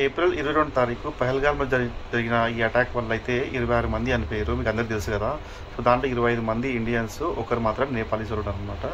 April 22 తారీఖు పహల్గామ్‌లో జరిగిన ఈ అటాక్ వల్ల అయితే 26 మంది చనిపోయారు. మీకు అందరికీ తెలుసు కదా! సో, దాంట్లో 25 మంది ఇండియన్స్, ఒకరు మాత్రం నేపాలీస్ ఉన్నారనమాట.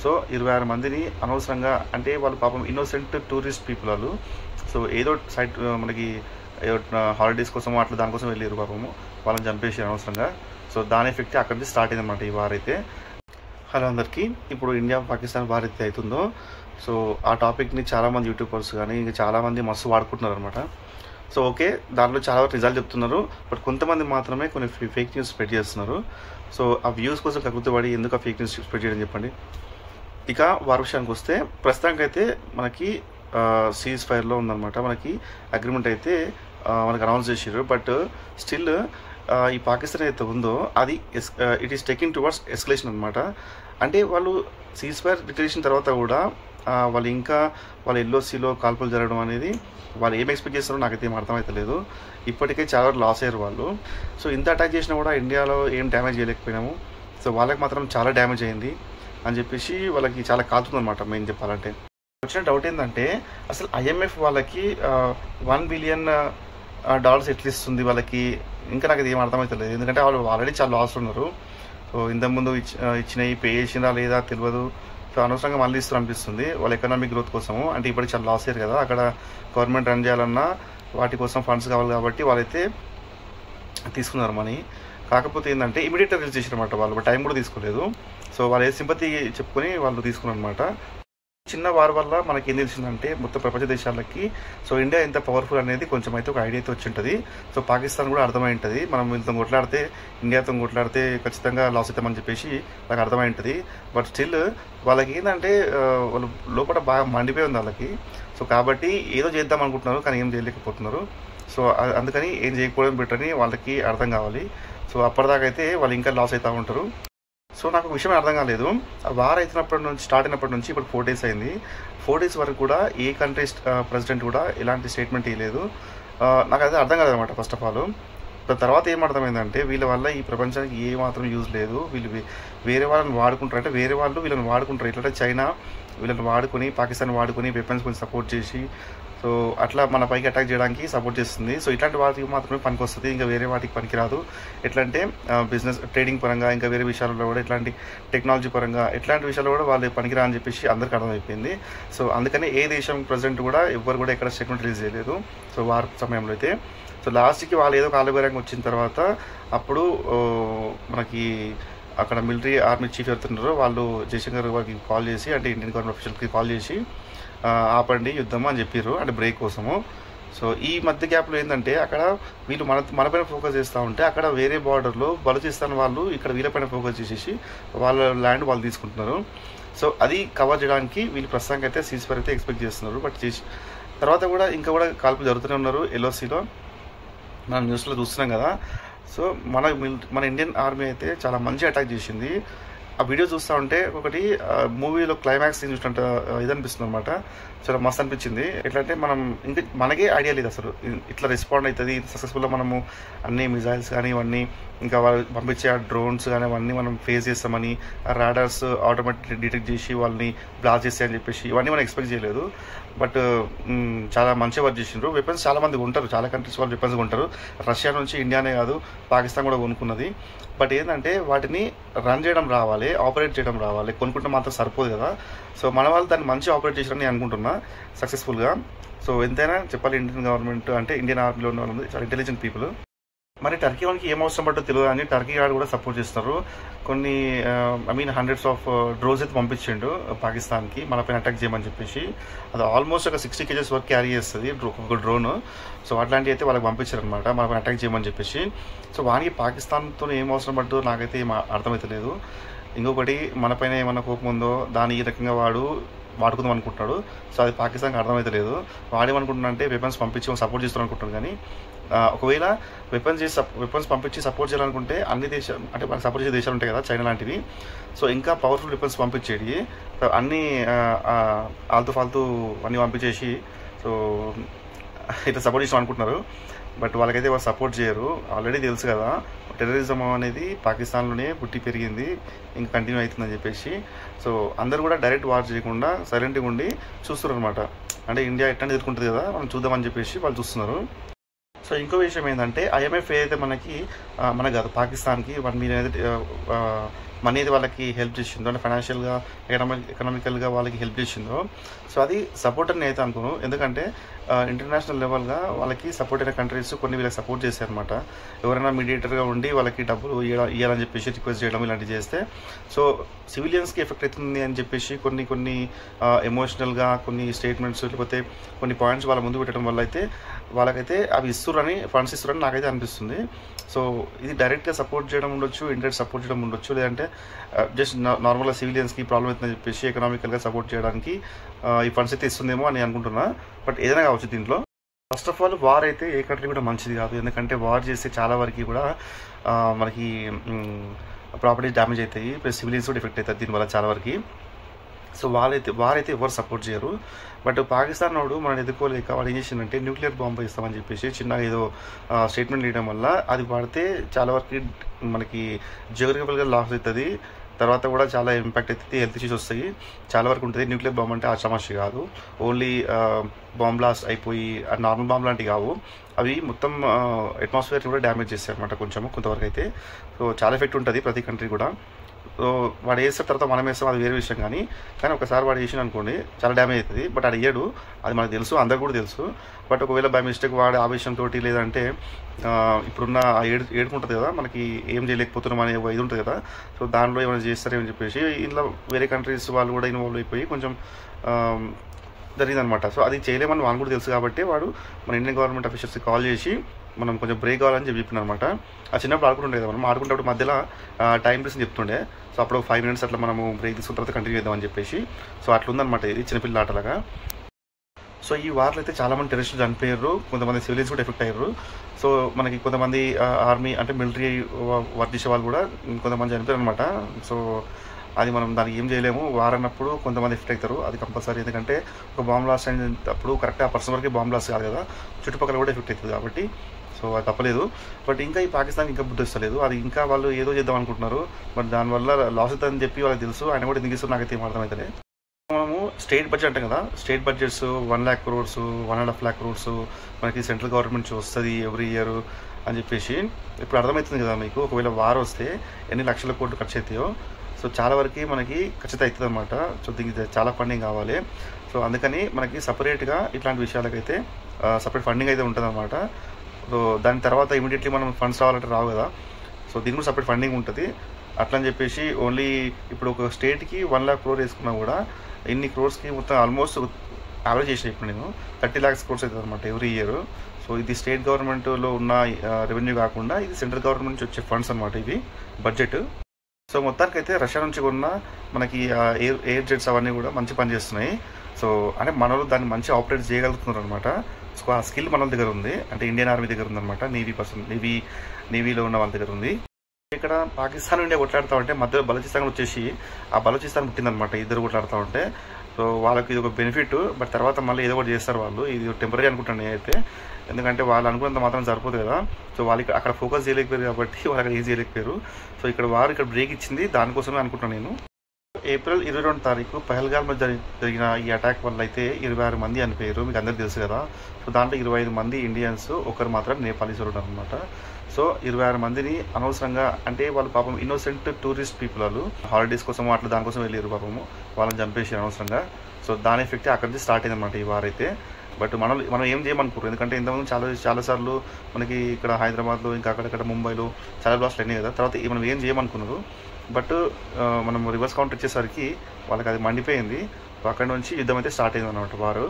సో, 26 మందిని అనవసరంగా, అంటే వాళ్ళు పాపం ఇన్నోసెంట్ టూరిస్ట్ పీపుల్ వాళ్ళు. సో, ఏదో సైట్ మనకి హాలిడేస్ కోసం అట్లా దానికోసం వెళ్ళారు పాపము. వాళ్ళని చంపేసారు అనవసరంగా. సో, దాని ఎఫెక్ట్ అక్కడి నుంచి స్టార్ట్ అయిందనమాట ఈ వార్ అయితే. హలో అందరికీ. ఇప్పుడు ఇండియా పాకిస్తాన్ వార్ అయితే అవుతుందో, సో ఆ టాపిక్ని చాలామంది యూట్యూబర్స్ కానీ ఇంకా చాలామంది మస్తు వాడుకుంటున్నారు అనమాట. సో ఓకే, దాంట్లో చాలా వరకు రిజల్ట్ చెప్తున్నారు, బట్ కొంతమంది మాత్రమే కొన్ని ఫేక్ న్యూస్ స్ప్రెడ్ చేస్తున్నారు. సో ఆ వ్యూస్ కోసం కక్కుతుపడి ఎందుకు ఆ ఫేక్ న్యూస్ స్ప్రెడ్ చేయడం చెప్పండి. ఇక వార్ విషయానికి వస్తే, ప్రస్తుతానికి అయితే మనకి సీజ్ ఫైర్లో ఉందన్నమాట. మనకి అగ్రిమెంట్ అయితే మనకి అనౌన్స్ చేసారు. బట్ స్టిల్ ఈ పాకిస్తాన్ అయితే ఉందో అది it is taking towards escalation అనమాట. అంటే వాళ్ళు సీజ్ ఫైర్ డిక్లరేషన్ తర్వాత కూడా వాళ్ళు ఇంకా వాళ్ళ ఎల్ఓసీలో కాల్పులు జరగడం అనేది వాళ్ళు ఏం ఎక్స్పెక్ట్ చేస్తారో నాకైతే ఏం అర్థమవుతలేదు. ఇప్పటికే చాలా లాస్ అయ్యారు వాళ్ళు. సో ఇంత అటాక్ చేసినా కూడా ఇండియాలో ఏం డ్యామేజ్ చేయలేకపోయినాము. సో వాళ్ళకి మాత్రం చాలా డ్యామేజ్ అయింది అని చెప్పేసి వాళ్ళకి చాలా కాలుతుందన్నమాట. మెయిన్ చెప్పాలంటే వచ్చిన డౌట్ ఏంటంటే, అసలు ఐఎంఎఫ్ వాళ్ళకి $1 బిలియన్ ఎట్లా ఇస్తుంది వాళ్ళకి, ఇంకా నాకు ఇది ఏం అర్థమవుతలేదు. ఎందుకంటే వాళ్ళు ఆల్రెడీ చాలా లాస్ ఉన్నారు. సో ఇంతకుముందు ఇచ్చినవి పే చేసినా లేదా తెలియదు. సో అనవసరంగా మళ్ళీ ఇస్తారు అనిపిస్తుంది వాళ్ళ ఎకనామిక్ గ్రోత్ కోసము. అంటే ఇప్పటికి చాలా లాస్ అయ్యారు కదా, అక్కడ గవర్నమెంట్ రన్ చేయాలన్నా వాటి కోసం ఫండ్స్ కావాలి కాబట్టి వాళ్ళైతే తీసుకున్నారు మనీ. కాకపోతే ఏంటంటే ఇమీడియట్గా రిలీజ్ చేసారన్నమాట. వాళ్ళు టైం కూడా తీసుకోలేదు. సో వాళ్ళు ఏ సింపతి చెప్పుకొని వాళ్ళు తీసుకున్నారు అనమాట. చిన్న వార్ వల్ల మనకి ఏం తెలిసిందంటే, మొత్తం ప్రపంచ దేశాలకి సో ఇండియా ఎంత పవర్ఫుల్ అనేది కొంచెం అయితే ఒక ఐడియా అయితే వచ్చి ఉంటుంది. సో పాకిస్తాన్ కూడా అర్థమై ఉంటుంది, మనం వీళ్ళతో కొట్లాడితే ఇండియాతో కొట్లాడితే ఖచ్చితంగా లాస్ అవుతామని చెప్పేసి నాకు అర్థమై ఉంటుంది. బట్ స్టిల్ వాళ్ళకి ఏంటంటే వాళ్ళు లోపల బాగా మండిపోయి ఉంది వాళ్ళకి. సో కాబట్టి ఏదో చేద్దాం అనుకుంటున్నారు కానీ ఏం చేయలేకపోతున్నారు. సో అందుకని ఏం చేయకపోవడం బెటర్ అని వాళ్ళకి అర్థం కావాలి. సో అప్పటిదాకా అయితే వాళ్ళు ఇంకా లాస్ అవుతూ ఉంటారు. సో నాకు ఒక విషయం అర్థం కాలేదు, వార్ అవుతున్నప్పటి నుంచి స్టార్ట్ అయినప్పటి నుంచి ఇప్పుడు 4 days అయింది. 4 days వరకు కూడా ఏ కంట్రీ ప్రెసిడెంట్ కూడా ఎలాంటి స్టేట్మెంట్ ఇవ్వలేదు. నాకు అది అర్థం కాలేదన్నమాట ఫస్ట్ ఆఫ్ ఆల్. తర్వాత ఏం అర్థమైందంటే, వీళ్ళ వల్ల ఈ ప్రపంచానికి ఏ మాత్రం యూజ్ లేదు. వీళ్ళు వేరే వాళ్ళని వాడుకుంటారు, అంటే వేరే వాళ్ళు వీళ్ళని వాడుకుంటారు. ఎట్లంటే చైనా వీళ్ళని వాడుకొని, పాకిస్తాన్ వాడుకొని వెపన్స్ కొంచెం సపోర్ట్ చేసి, సో అట్లా మన పైకి అటాక్ చేయడానికి సపోర్ట్ చేస్తుంది. సో ఇట్లాంటి వాటికి మాత్రమే పనికి వస్తుంది, ఇంకా వేరే వాటికి పనికిరాదు. ఎట్లా అంటే బిజినెస్ ట్రేడింగ్ పరంగా, ఇంకా వేరే విషయాలలో కూడా, ఇట్లాంటి టెక్నాలజీ పరంగా ఇట్లాంటి విషయాల్లో కూడా వాళ్ళు పనికిరా అని చెప్పేసి అందరికీ అర్థమైపోయింది. సో అందుకని ఏ దేశం ప్రెసిడెంట్ కూడా ఎవ్వరు కూడా ఎక్కడ స్టేట్మెంట్ రిలీజ్ చేయలేదు సో వార్ సమయంలో అయితే. సో లాస్ట్కి వాళ్ళు ఏదో కాలుబేరంగా వచ్చిన తర్వాత అప్పుడు మనకి అక్కడ మిలిటరీ ఆర్మీ చీఫ్ ఎవరుతున్నారో వాళ్ళు జయశంకర్ వారికి కాల్ చేసి, అంటే ఇండియన్ గవర్నమెంట్ అఫీషియల్కి కాల్ చేసి ఆపండి యుద్ధం అని చెప్పారు, అంటే బ్రేక్ కోసము. సో ఈ మధ్య గ్యాప్లో ఏంటంటే, అక్కడ వీళ్ళు మనపైన ఫోకస్ చేస్తూ ఉంటే అక్కడ వేరే బార్డర్లో బలూచిస్తాన్ వాళ్ళు ఇక్కడ వీళ్ళపైన ఫోకస్ చేసేసి వాళ్ళ ల్యాండ్ వాళ్ళు తీసుకుంటున్నారు. సో అది కవర్ చేయడానికి వీళ్ళు ప్రస్తుతానికి అయితే సీజ్ ఫైర్ అయితే ఎక్స్పెక్ట్ చేస్తున్నారు. బట్ చేసి తర్వాత కూడా ఇంకా కూడా కాల్పులు జరుగుతూనే ఉన్నారు. ఎల్ఓసీలో మనం న్యూస్లో చూస్తున్నాం కదా. సో మన ఇండియన్ ఆర్మీ అయితే చాలా మంచి అటాక్ చేసింది. ఆ వీడియో చూస్తూ ఉంటే ఒకటి మూవీలో క్లైమాక్స్ సీన్ చూసినట్టు ఇది అనిపిస్తుంది అనమాట. చాలా మస్తు అనిపించింది. ఎట్లా అంటే మనం ఇంకా మనకే ఐడియా లేదు అసలు ఇట్లా రెస్పాండ్ అవుతుంది సక్సెస్ఫుల్గా. మనము అన్ని మిజైల్స్ కానీ ఇవన్నీ, ఇంకా వాళ్ళు పంపించే ఆ డ్రోన్స్ కానీ అవన్నీ మనం ఫేస్ చేస్తామని, ఆ రాడార్స్ ఆటోమేటిక్ డిటెక్ట్ చేసి వాళ్ళని బ్లాస్ట్ చేస్తాయని చెప్పేసి ఇవన్నీ మనం ఎక్స్పెక్ట్ చేయలేదు. బట్ చాలా మంచిగా వర్క్ చేసిండ్రు. వెపన్స్ చాలా మంది ఉంటారు, చాలా కంట్రీస్ వాళ్ళు వెపన్స్ కొంటారు. రష్యా నుంచి ఇండియానే కాదు పాకిస్తాన్ కూడా కొనుక్కున్నది. బట్ ఏంటంటే వాటిని రన్ చేయడం రావాలి, ఆపరేట్ చేయడం రావాలి. కొనుక్కుంటే మాత్రం సరిపోదు కదా. సో మన వాళ్ళు దాన్ని మంచిగా ఆపరేట్ చేశారని నేను అనుకుంటున్నా సక్సెస్ఫుల్గా. సో ఎంతైనా చెప్పాలి, ఇండియన్ గవర్నమెంట్ అంటే ఇండియన్ ఆర్మీలో ఉన్న వాళ్ళు చాలా ఇంటెలిజెంట్ పీపుల్. మరి టర్కీ వాళ్ళకి ఏం అవసరం పట్టో తెలియదు అని టర్కీ వాళ్ళు కూడా సపోర్ట్ చేస్తున్నారు. కొన్ని హండ్రెడ్స్ ఆఫ్ డ్రోన్స్ అయితే పంపించిండు పాకిస్తాన్కి మన పైన అటాక్ చేయమని చెప్పేసి. అది ఆల్మోస్ట్ ఒక 60 kgs వరకు క్యారీ చేస్తుంది ఒక డ్రోన్. సో అట్లాంటివి అయితే వాళ్ళకి పంపించారు అనమాట మన పైన అటాక్ చేయమని చెప్పేసి. సో వానికి పాకిస్తాన్తో ఏం అవసరం పట్టో నాకైతే ఏం అర్థమవుతలేదు. ఇంకొకటి, మన పైన ఏమన్నా కోపం ఉందో దాన్ని ఈ రకంగా వాడుకుందాం అనుకుంటున్నాడు. సో అది పాకిస్తాన్కి అర్థమవుతలేదు. వాడేమనుకుంటున్నా అంటే వెపన్స్ పంపించి సపోర్ట్ చేస్తాను అనుకుంటున్నాడు. కానీ ఒకవేళ వెపన్స్ పంపించి సపోర్ట్ చేయాలనుకుంటే అన్ని దేశాలు, అంటే మనకు సపోర్ట్ చేసే దేశాలు ఉంటాయి కదా చైనా లాంటివి, సో ఇంకా పవర్ఫుల్ వెపన్స్ పంపించేది. అన్నీ ఆల్తూ ఫాల్తూ అన్నీ పంపించేసి సో ఇట్లా సపోర్ట్ చేసాం అనుకుంటున్నారు. బట్ వాళ్ళకైతే వాళ్ళు సపోర్ట్ చేయరు. ఆల్రెడీ తెలుసు కదా, టెర్రరిజం అనేది పాకిస్తాన్లోనే పుట్టి పెరిగింది, ఇంకా కంటిన్యూ అవుతుందని చెప్పేసి. సో అందరు కూడా డైరెక్ట్ వార్ చేయకుండా సైలెంట్గా ఉండి చూస్తారు అనమాట. అంటే ఇండియా ఎట్లా ఎదుర్కొంటుంది కదా, మనం చూద్దామని చెప్పేసి వాళ్ళు చూస్తున్నారు. సో ఇంకో విషయం ఏంటంటే ఐఎంఎఫ్ ఏదైతే మనకు కాదు పాకిస్తాన్కి $1 మిలియన్ మనీ అయితే వాళ్ళకి హెల్ప్ చేసిందో, అంటే ఫైనాన్షియల్గా ఎకనామికల్గా వాళ్ళకి హెల్ప్ చేసిందో, సో అది సపోర్ట్ అని అయితే అనుకోను. ఎందుకంటే ఇంటర్నేషనల్ లెవెల్గా వాళ్ళకి సపోర్ట్ అయిన కంట్రీస్ కొన్ని వీళ్ళకి సపోర్ట్ చేశారనమాట. ఎవరైనా మీడియేటర్గా ఉండి వాళ్ళకి డబ్బులు ఇవ్వాలని చెప్పేసి రిక్వెస్ట్ చేయడం ఇలాంటివి చేస్తే, సో సివిలియన్స్కి ఎఫెక్ట్ అవుతుంది అని చెప్పేసి కొన్ని ఎమోషనల్గా కొన్ని స్టేట్మెంట్స్ లేకపోతే కొన్ని పాయింట్స్ వాళ్ళ ముందు పెట్టడం వల్ల అయితే వాళ్ళకైతే అవి ఇస్తురని, ఫండ్స్ ఇస్తురని నాకైతే అనిపిస్తుంది. సో ఇది డైరెక్ట్గా సపోర్ట్ చేయడం ఉండొచ్చు, ఇండైరెక్ట్ సపోర్ట్ చేయడం ఉండొచ్చు, లేదంటే జస్ట్ నార్మల్గా సివిలియన్స్కి ప్రాబ్లం అవుతుందని చెప్పేసి ఎకనామికల్గా సపోర్ట్ చేయడానికి ఈ ఫండ్స్ అయితే ఇస్తుందేమో అని అనుకుంటున్నా. బట్ ఏదైనా కావచ్చు దీంట్లో. ఫస్ట్ ఆఫ్ ఆల్ వార్ అయితే ఏ కంట్రీ కూడా మంచిది కాదు. ఎందుకంటే వార్ చేస్తే చాలా వరకు కూడా మనకి ప్రాపర్టీస్ డ్యామేజ్ అవుతాయి, ప్లస్ సివిలియన్స్ కూడా ఎఫెక్ట్ అవుతుంది దీనివల్ల చాలా వరకు. సో వారైతే ఎవరు సపోర్ట్ చేయరు. బట్ పాకిస్తాన్ వాడు మనం ఎదుర్కోలేక వాడు ఏం చేసిందంటే న్యూక్లియర్ బాంబు ఇస్తామని చెప్పేసి చిన్నగా ఏదో స్టేట్మెంట్ ఇవ్వడం వల్ల అది వాడితే చాలా వరకు మనకి జియోగ్రఫికల్గా లాస్ అవుతుంది, తర్వాత కూడా చాలా ఇంపాక్ట్ అవుతుంది, హెల్త్ ఇష్యూస్ వస్తాయి, చాలా వరకు ఉంటుంది. న్యూక్లియర్ బాంబు అంటే ఆషామాషి కాదు, ఓన్లీ బాంబ్ బ్లాస్ట్ అయిపోయి నార్మల్ బాంబ్ లాంటివి కావు, అవి మొత్తం అట్మాస్ఫియర్ని కూడా డ్యామేజ్ చేస్తాయి అనమాట కొంతవరకు అయితే. సో చాలా ఎఫెక్ట్ ఉంటుంది ప్రతి కంట్రీ కూడా. సో వాడు వేసిన తర్వాత మనం వేస్తాం అది వేరే విషయం, కానీ ఒకసారి వాడు వేసిన అనుకోండి చాలా డ్యామేజ్ అవుతుంది. బట్ అది వేయడు, అది మనకు తెలుసు, అందరికి కూడా తెలుసు. బట్ ఒకవేళ బై మిస్టేక్ వాడే ఆవేశంతో లేదంటే ఇప్పుడున్న ఏడుకుంటుంది కదా, మనకి ఏం చేయలేకపోతున్నాం అనే ఇది ఉంటుంది కదా, సో దానిలో ఏమైనా చేస్తారేమని చెప్పేసి ఇంట్లో వేరే కంట్రీస్ వాళ్ళు కూడా ఇన్వాల్వ్ అయిపోయి కొంచెం జరిగిందనమాట. సో అది చేయలేమని వాళ్ళు కూడా తెలుసు కాబట్టి వాడు మన ఇండియన్ గవర్నమెంట్ ఆఫీసర్స్కి కాల్ చేసి మనం కొంచెం బ్రేక్ కావాలని చెప్పిన అనమాట. ఆ చిన్నప్పుడు ఆడుకుంటుండే కదా, మనం ఆడుకుంటే మధ్యలో టైం పీస్ చెప్తుండే. సో అప్పుడు 5 minutes అట్లా మనము బ్రేక్ తీసుకున్న తర్వాత కంటిన్యూ చేద్దామని చెప్పేసి. సో అట్లా ఉందన్నమాట ఇది చిన్నపిల్ల ఆటలాగా. సో ఈ వార్లో అయితే చాలామంది టెర్రరిస్టులు చనిపోయారు, కొంతమంది సివిలియన్స్ కూడా ఎఫెక్ట్ అయ్యారు. సో మనకి కొంతమంది ఆర్మీ అంటే మిలిటరీ వర్క్ చేసే వాళ్ళు కూడా కొంతమంది చనిపోయారు అనమాట. సో అది మనం దానికి ఏం చేయలేము. వార్ అన్నప్పుడు కొంతమంది ఎఫెక్ట్ అవుతారు, అది కంపల్సరీ. ఎందుకంటే ఒక బాంబ్ బ్లాస్ట్ అయినప్పుడు కరెక్ట్గా ఆ పర్సన్ వరకు బాంబ్ బ్లాస్ట్ కాదు కదా, చుట్టుపక్కల కూడా ఎఫెక్ట్ అవుతుంది కాబట్టి సో అది తప్పలేదు. బట్ ఇంకా ఈ పాకిస్తాన్ ఇంకా బుద్ధి వస్తలేదు, అది ఇంకా వాళ్ళు ఏదో చేద్దాం అనుకుంటున్నారు. బట్ దానివల్ల లాస్ అవుతుందని చెప్పి వాళ్ళకి తెలుసు, ఆయన కూడా ఎందుకు ఇస్తారు నాకైతే ఏం అర్థమవుతుంది. మనము స్టేట్ బడ్జెట్ అంటాం కదా, state budgets 1 lakh crores 1.5 lakh crores మనకి సెంట్రల్ గవర్నమెంట్ నుంచి వస్తుంది ఎవ్రీ ఇయర్ అని చెప్పేసి. ఇప్పుడు అర్థమవుతుంది కదా మీకు, ఒకవేళ వార్ వస్తే ఎన్ని లక్షల కోట్లు ఖర్చు అవుతాయో. సో చాలా వరకు మనకి ఖచ్చితంగా అవుతుంది అనమాట. సో దీనికి చాలా ఫండింగ్ కావాలి. సో అందుకని మనకి సపరేట్గా ఇట్లాంటి విషయాలకైతే సపరేట్ ఫండింగ్ అయితే ఉంటుంది అనమాట. సో దాని తర్వాత ఇమీడియట్లీ మనం ఫండ్స్ రావాలంటే రావు కదా, సో దీనికి కూడా సపరేట్ ఫండింగ్ ఉంటుంది. అట్లా అని చెప్పేసి ఓన్లీ ఇప్పుడు ఒక స్టేట్కి 1 lakh crore వేసుకున్నా కూడా ఇన్ని క్రోర్స్కి మొత్తం ఆల్మోస్ట్ యావరేజ్ చేసిన ఇప్పుడు నేను 30 lakhs crores అవుతుంది అనమాట ఎవ్రీ ఇయర్. సో ఇది స్టేట్ గవర్నమెంట్లో ఉన్న రెవెన్యూ కాకుండా ఇది సెంట్రల్ గవర్నమెంట్ నుంచి వచ్చే ఫండ్స్ అనమాట ఇవి బడ్జెట్. సో మొత్తానికి అయితే రష్యా నుంచి కొన్న మనకి ఎయిర్ జెట్స్ అవన్నీ కూడా మంచి పని చేస్తున్నాయి. సో అంటే మనలో దాన్ని మంచి ఆపరేట్ చేయగలుగుతున్నారు అనమాట. సో ఆ స్కిల్ మన దగ్గర ఉంది, అంటే ఇండియన్ ఆర్మీ దగ్గర ఉందన్నమాట, నేవీలో ఉన్న వాళ్ళ దగ్గర ఉంది. ఇక్కడ పాకిస్తాన్ ఇండియా కొట్లాడుతూ ఉంటే మధ్యలో బలూచిస్తాన్ వచ్చేసి ఆ బలూచిస్తాన్ పుట్టిందనమాట, ఇద్దరు కొట్లాడుతూ ఉంటే. సో వాళ్ళకి ఇది ఒక బెనిఫిట్. బట్ తర్వాత మళ్ళీ ఏదో ఒకటి చేస్తారు వాళ్ళు, ఇది టెంపరీ అనుకుంటాను నేనైతే. ఎందుకంటే వాళ్ళు అనుకున్నంత మాత్రం సరిపోదు కదా. సో వాళ్ళు అక్కడ ఫోకస్ చేయలేకపోయారు కాబట్టి వాళ్ళు అక్కడ ఏం చేయలేకపోయారు. సో ఇక్కడ వారు ఇక్కడ బ్రేక్ ఇచ్చింది, దానికోసమే అనుకుంటున్నాను నేను. ఏప్రిల్ 22వ తారీఖు పహల్గామ్లో జరిగిన ఈ అటాక్ వల్ల అయితే 26 మంది అనిపోయారు, మీకు అందరికీ తెలుసు కదా. సో దాంట్లో 25 మంది ఇండియన్స్, ఒకరు మాత్రం నేపాలీస్ అనమాట. సో 26 మందిని అనవసరంగా, అంటే వాళ్ళు పాపం ఇన్నోసెంట్ టూరిస్ట్ పీపుల్, వాళ్ళు హాలిడేస్ కోసం అట్లా దానికోసం వెళ్ళారు పాపము, వాళ్ళని చంపేసి అనవసరంగా. సో దాని ఎఫెక్ట్ అక్కడి నుంచి స్టార్ట్ అయిందన్నమాట ఈ వార్ అయితే. బట్ మనం ఏం చేయమనుకోరు, ఎందుకంటే ఇంతకుముందు చాలాసార్లు మనకి ఇక్కడ హైదరాబాద్లో ఇంకా అక్కడక్కడ ముంబైలో చాలా బ్లాస్ట్లు అయినాయి కదా. తర్వాత మనం ఏం చేయమనుకున్నారు, బట్ మనం రివర్స్ కౌంటర్ వచ్చేసరికి వాళ్ళకి అది మండిపోయింది. అక్కడి నుంచి యుద్ధం అయితే స్టార్ట్ అయింది అనమాట వారు.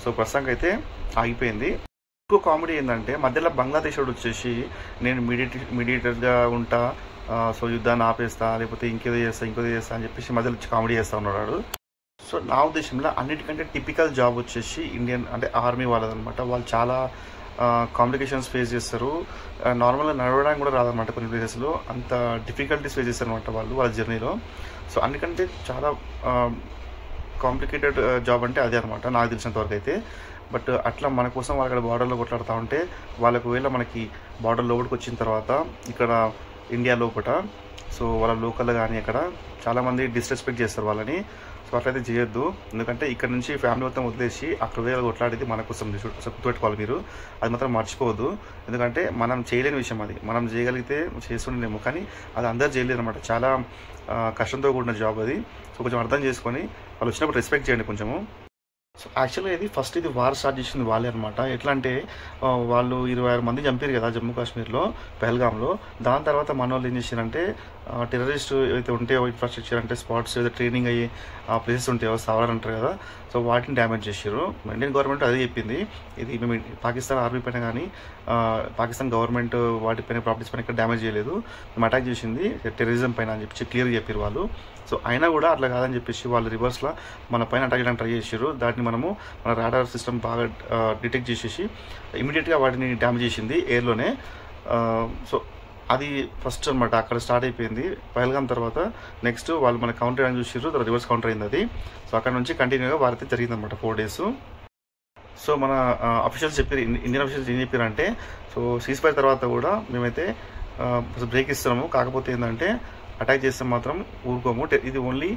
సో ప్రస్తుతానికి అయితే ఆగిపోయింది. ఎక్కువ కామెడీ ఏంటంటే మధ్యలో బంగ్లాదేశ్ వాడు వచ్చేసి నేను మీడియేటర్గా ఉంటా, సో యుద్ధాన్ని ఆపేస్తా, లేకపోతే ఇంకేదో చేస్తా అని చెప్పేసి మధ్యలో వచ్చి కామెడీ చేస్తూ ఉన్నాడు. సో నా ఉద్దేశంలో అన్నిటికంటే టిపికల్ జాబ్ వచ్చేసి ఇండియన్ అంటే ఆర్మీ వాళ్ళదనమాట. వాళ్ళు చాలా కాంప్లికేషన్స్ ఫేస్ చేస్తారు, నార్మల్గా నడవడానికి కూడా రాదనమాట కొన్ని ప్లేసెస్లో, అంత డిఫికల్టీస్ ఫేస్ చేస్తారు అనమాట వాళ్ళ జర్నీలో. సో అన్నికంటే చాలా కాంప్లికేటెడ్ జాబ్ అంటే అదే అనమాట నాకు తెలిసినంత వరకు అయితే. బట్ అట్లా మన కోసం వాళ్ళు అక్కడ బార్డర్లో కొట్లాడుతూ ఉంటే వాళ్ళకు వేళ మనకి బార్డర్ లోపలికి వచ్చిన తర్వాత ఇక్కడ ఇండియా లోపల, సో వాళ్ళ లోకల్ కానీ అక్కడ చాలామంది డిస్రెస్పెక్ట్ చేస్తారు వాళ్ళని. సో అట్లయితే చేయొద్దు. ఎందుకంటే ఇక్కడ నుంచి ఫ్యామిలీ మొత్తం వదిలేసి అక్కడ వేరే కొట్లాడేది మన కోసం గుర్తుపెట్టుకోవాలి మీరు. అది మాత్రం మర్చిపోవద్దు. ఎందుకంటే మనం చేయలేని విషయం అది. మనం చేయగలిగితే చేస్తుండేమో, కానీ అది అందరు చేయలేరు అనమాట. చాలా కష్టంతో కూడిన జాబ్ అది. సో కొంచెం అర్థం చేసుకొని వాళ్ళు వచ్చినప్పుడు రెస్పెక్ట్ చేయండి కొంచెము. సో యాక్చువల్గా ఇది వార్ స్టార్ట్ చేసింది వాళ్ళే అనమాట. ఎట్లా అంటే వాళ్ళు 26 మంది చంపారు కదా జమ్మూ కాశ్మీర్లో పహల్గామ్లో. దాని తర్వాత మన వాళ్ళు ఏం చేశారంటే టెర్రరిస్ట్ ఏవైతే ఉంటాయో ఇన్ఫ్రాస్ట్రక్చర్ అంటే స్పాట్స్ ఏదైతే ట్రైనింగ్ అయ్యి ఆ ప్లేసెస్ ఉంటాయో సావర్ అంటారు కదా, సో వాటిని డ్యామేజ్ చేశారు. ఇండియన్ గవర్నమెంట్ అదే చెప్పింది. ఇది మేము పాకిస్తాన్ ఆర్మీ పైన కానీ పాకిస్తాన్ గవర్నమెంట్ వాటిపైన ప్రాపర్టీస్ పైన ఇక్కడ డ్యామేజ్ చేయలేదు, మేము అటాక్ చేసింది టెర్రరిజం పైన అని చెప్పి క్లియర్గా చెప్పారు వాళ్ళు. సో అయినా కూడా అట్లా కాదని చెప్పేసి వాళ్ళు రివర్స్లో మన పైన అటాక్ చేయడానికి ట్రై చేశారు. దాన్ని మనము మన రాడార్ సిస్టమ్ బాగా డిటెక్ట్ చేసేసి ఇమీడియట్గా వాటిని డ్యామేజ్ చేసింది ఎయిర్లోనే. సో అది ఫస్ట్ అనమాట, అక్కడ స్టార్ట్ అయిపోయింది. పహల్గామ్ తర్వాత నెక్స్ట్ వాళ్ళు మన కౌంటర్ అని చూసారు, తర్వాత రివర్స్ కౌంటర్ అయింది అది. సో అక్కడ నుంచి కంటిన్యూగా వారైతే జరిగిందనమాట 4 days. సో మన అఫీషియల్స్ చెప్పారు, ఇండియన్ అఫీషియల్స్ ఏం చెప్పారంటే, సో సీజ్ ఫైర్ తర్వాత కూడా మేమైతే బ్రేక్ ఇస్తున్నాము, కాకపోతే ఏంటంటే అటాక్ చేస్తే మాత్రం ఊరుకోము, ఇది ఓన్లీ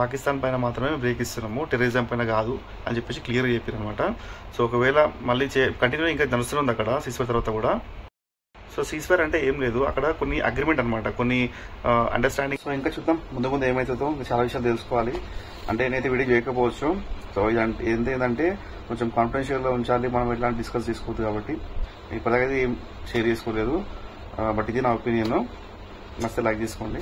పాకిస్తాన్ పైన మాత్రమే బ్రేక్ ఇస్తున్నాము, టెర్రరిజం పైన కాదు అని చెప్పేసి క్లియర్గా చెప్పారు అనమాట. సో ఒకవేళ మళ్ళీ కంటిన్యూ ఇంకా నడుస్తుంది అక్కడ సీజ్ ఫైర్ తర్వాత కూడా. సో సీజ్ ఫైర్ అంటే ఏం లేదు, అక్కడ కొన్ని అగ్రిమెంట్ అనమాట, కొన్ని అండర్స్టాండింగ్. సో ఇంకా చూద్దాం ముందు ముందు ఏమవుతుందో, చాలా విషయాలు తెలుసుకోవాలి. అంటే నేనైతే వీడియో చేయకపోవచ్చు. సో ఇది ఏంటంటే కొంచెం కాన్ఫిడెన్షియల్గా ఉంచాలి, మనం ఎట్లాంటి డిస్కస్ చేసుకోవద్దు కాబట్టి ఇప్పటికైతే ఏం షేర్ చేసుకోలేదు. బట్ ఇది నా ఒపీనియన్. మస్తు లైక్ చేసుకోండి.